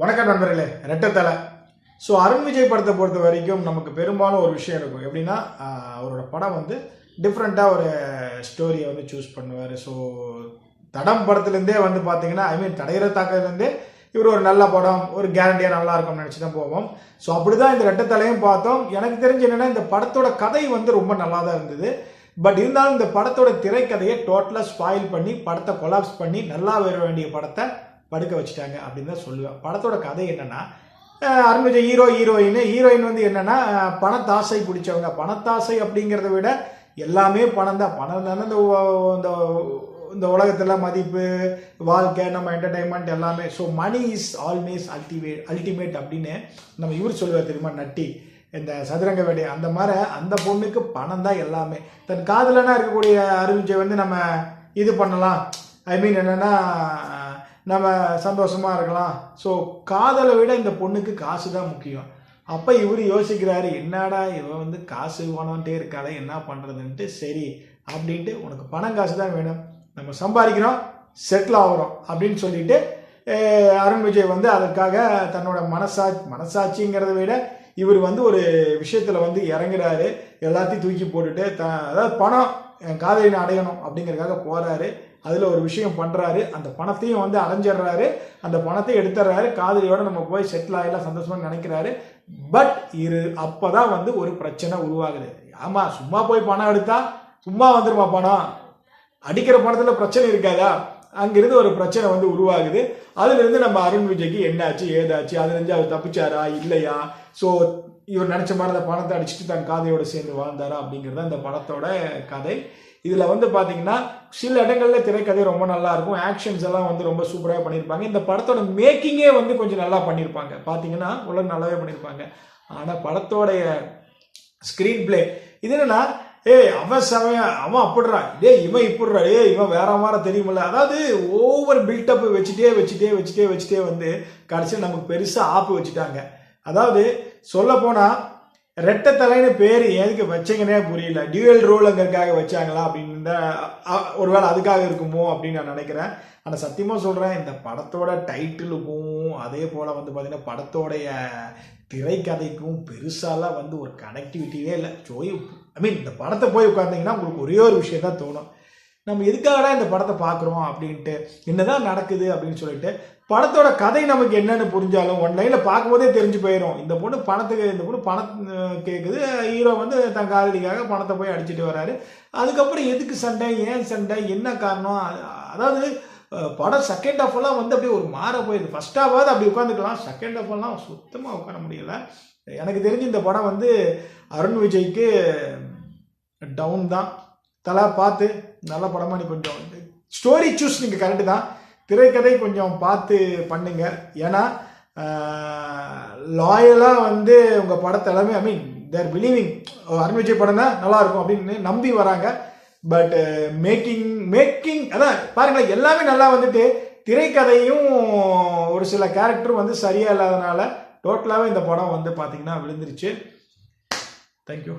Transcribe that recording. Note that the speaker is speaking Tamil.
வணக்கம் நண்பர்களே. ரெட்டத்தலை. ஸோ அருண் விஜய் படத்தை பொறுத்த வரைக்கும் நமக்கு பெரும்பாலும் ஒரு விஷயம் இருக்கும். எப்படின்னா அவரோட படம் வந்து டிஃப்ரெண்ட்டாக ஒரு ஸ்டோரியை வந்து சூஸ் பண்ணுவார். ஸோ தடம் படத்துலேருந்தே வந்து பார்த்தீங்கன்னா தடையிற தாக்கத்துலேருந்தே இவர் ஒரு நல்ல படம், ஒரு கேரண்டியாக நல்லா இருக்கும்னு நினச்சி தான் போவோம். ஸோ அப்படி தான் இந்த ரெட்டத்தலையும் பார்த்தோம். எனக்கு தெரிஞ்சு என்னென்னா இந்த படத்தோட கதை வந்து ரொம்ப நல்லா தான் இருந்தது. பட் இருந்தாலும் இந்த படத்தோட திரைக்கதையை டோட்டலாக ஸ்பாயில் பண்ணி படத்தை கொலாப்ஸ் பண்ணி நல்லா வர வேண்டிய படத்தை படுக்க வச்சுட்டாங்க அப்படின்னு தான் சொல்லுவேன். படத்தோட கதை என்னன்னா, அருண் விஜய் ஹீரோயின் வந்து என்னன்னா பணத்தாசை பிடிச்சவங்க. பணத்தாசை அப்படிங்கிறத விட எல்லாமே பணம் தான். பணம் தானே இந்த உலகத்தில் மதிப்பு, வாழ்க்கை, நம்ம என்டர்டைன்மெண்ட் எல்லாமே. So money is always ultimate அப்படின்னு நம்ம இவர் சொல்லுவார் தெரியுமா, நட்டி, இந்த சதுரங்க வேடை. அந்த மாதிரி அந்த பொண்ணுக்கு பணம் தான் எல்லாமே. தன் காதலனா இருக்கக்கூடிய அருண் விஜய் வந்து நம்ம இது பண்ணலாம், என்னன்னா நம்ம சந்தோஷமா இருக்கலாம். ஸோ காதலை விட இந்த பொண்ணுக்கு காசு தான் முக்கியம். அப்போ இவர் யோசிக்கிறாரு, என்னடா இவன் வந்து காசு வேணும்ட்டே இருக்காளே, என்ன பண்ணுறதுன்ட்டு. சரி அப்படின்ட்டு, உனக்கு பணம் காசு தான் வேணும், நம்ம சம்பாதிக்கிறோம், செட்டில் ஆகிறோம் அப்படின்னு சொல்லிட்டு அருண் விஜய் வந்து அதற்காக தன்னோட மனசாட்சிங்கிறத விட இவர் வந்து ஒரு விஷயத்தில் வந்து இறங்குறாரு. எல்லாத்தையும் தூக்கி போட்டுட்டு அதாவது பணம், என் காதலினை அடையணும் அப்படிங்கிறதுக்காக போகிறாரு. அதில் ஒரு விஷயம் பண்ணுறாரு. அந்த பணத்தையும் வந்து அடைஞ்சிடுறாரு. அந்த பணத்தை எடுத்துடுறாரு. காதலியோட நம்ம போய் செட்டில் ஆகிடலாம் சந்தோஷமாக நினைக்கிறாரு. பட் அப்போ தான் வந்து ஒரு பிரச்சனை உருவாகுது. ஆமாம், சும்மா போய் பணம் எடுத்தா சும்மா வந்துருமா பணம்? அடிக்கிற பணத்தில் பிரச்சனை இருக்காதா? அங்கிருந்து ஒரு பிரச்சனை வந்து உருவாகுது. அதுலேருந்து நம்ம அருண் விஜய்க்கு என்னாச்சு ஏதாச்சு, அதுலேருந்து அவர் தப்பிச்சாரா இல்லையா, ஸோ இவர் நினச்ச மாதிரி அந்த பணத்தை அடிச்சுட்டு தன் காதையோடு சேர்ந்து வாழ்ந்தாரா அப்படிங்கிறது அந்த படத்தோட கதை. இதில் வந்து பார்த்தீங்கன்னா சில இடங்களில் திரைக்கதை ரொம்ப நல்லா இருக்கும். ஆக்ஷன்ஸ் எல்லாம் வந்து ரொம்ப சூப்பராக பண்ணியிருப்பாங்க. இந்த படத்தோட மேக்கிங்கே வந்து கொஞ்சம் நல்லா பண்ணியிருப்பாங்க. பார்த்தீங்கன்னா உலகம் நல்லாவே பண்ணியிருப்பாங்க. ஆனால் படத்தோடைய ஸ்க்ரீன் பிளே இது என்னன்னா, அவன் அப்படிறா, இவன் இப்படிறா, இவன் வேற மாதிரி தெரியுமில்ல. அதாவது ஓவர் பில்டப் வச்சுட்டே வந்து கடைசியில் நமக்கு பெருசாக ஆப்பு வச்சுட்டாங்க. அதாவது சொல்ல போனால் ரெட்டத்தலைன்னு பேர் எதுக்கு வச்சீங்கன்னே புரியல. டியூவல் ரோல் அங்கற்காக வச்சாங்களா அப்படின்னு ஒருவேளை அதுக்காக இருக்குமோ அப்படின்னு நான் நினைக்கிறேன். ஆனால் சத்தியமாக சொல்கிறேன், இந்த படத்தோட டைட்டிலுக்கும் அதே போல் வந்து பார்த்தீங்கன்னா படத்தோடைய திரைக்கதைக்கும் பெருசாலாம் வந்து ஒரு கனெக்டிவிட்டியே இல்லை. இந்த படத்தை போய் உட்கார்ந்தீங்கன்னா உங்களுக்கு ஒரே ஒரு விஷயம் தான் தோணும், நம்ம எதுக்காகடா இந்த படத்தை பார்க்குறோம் அப்படின்ட்டு, என்னதான் நடக்குது அப்படின்னு சொல்லிட்டு. படத்தோட கதை நமக்கு என்னன்னு புரிஞ்சாலும் ஒன்லைனில் பார்க்கும்போதே தெரிஞ்சு போயிடும். இந்த பொண்ணு பணம் கேட்குது, ஹீரோ வந்து தன் காதலிக்காக பணத்தை போய் அடிச்சுட்டு வர்றாரு. அதுக்கப்புறம் எதுக்கு சண்டை, ஏன் சண்டை, என்ன காரணம்? அதாவது படம் செகண்ட் ஹாஃப் எல்லாம் வந்து அப்படியே ஒரு மாற போயிடுது. ஃபர்ஸ்ட் ஹாஃபாவது அப்படி உட்காந்துக்கலாம், செகண்ட் ஹாஃப் எல்லாம் சுத்தமாக உட்கார முடியல. எனக்கு தெரிஞ்சு இந்த படம் வந்து அருண் விஜய்க்கு டவுன் தான். தலை பார்த்து நல்ல படமாக நீ கொஞ்சம் ஸ்டோரி சூஸ் நீங்கள் கரெக்டு தான், திரைக்கதை கொஞ்சம் பார்த்து பண்ணுங்க. ஏன்னா லாயலாக வந்து உங்கள் படத்தை எல்லாமே தேர் பிலீவிங் அருண் விஜய் படம் தான் நல்லா இருக்கும் அப்படின்னு நம்பி வராங்க. பட் மேக்கிங் அதான் பாருங்களேன், எல்லாமே நல்லா வந்துட்டு திரைக்கதையும் ஒரு சில கேரக்டரும் வந்து சரியா இல்லாதனால டோட்டலாகவே இந்த படம் வந்து பார்த்தீங்கன்னா விழுந்துருச்சு. தேங்க்யூ.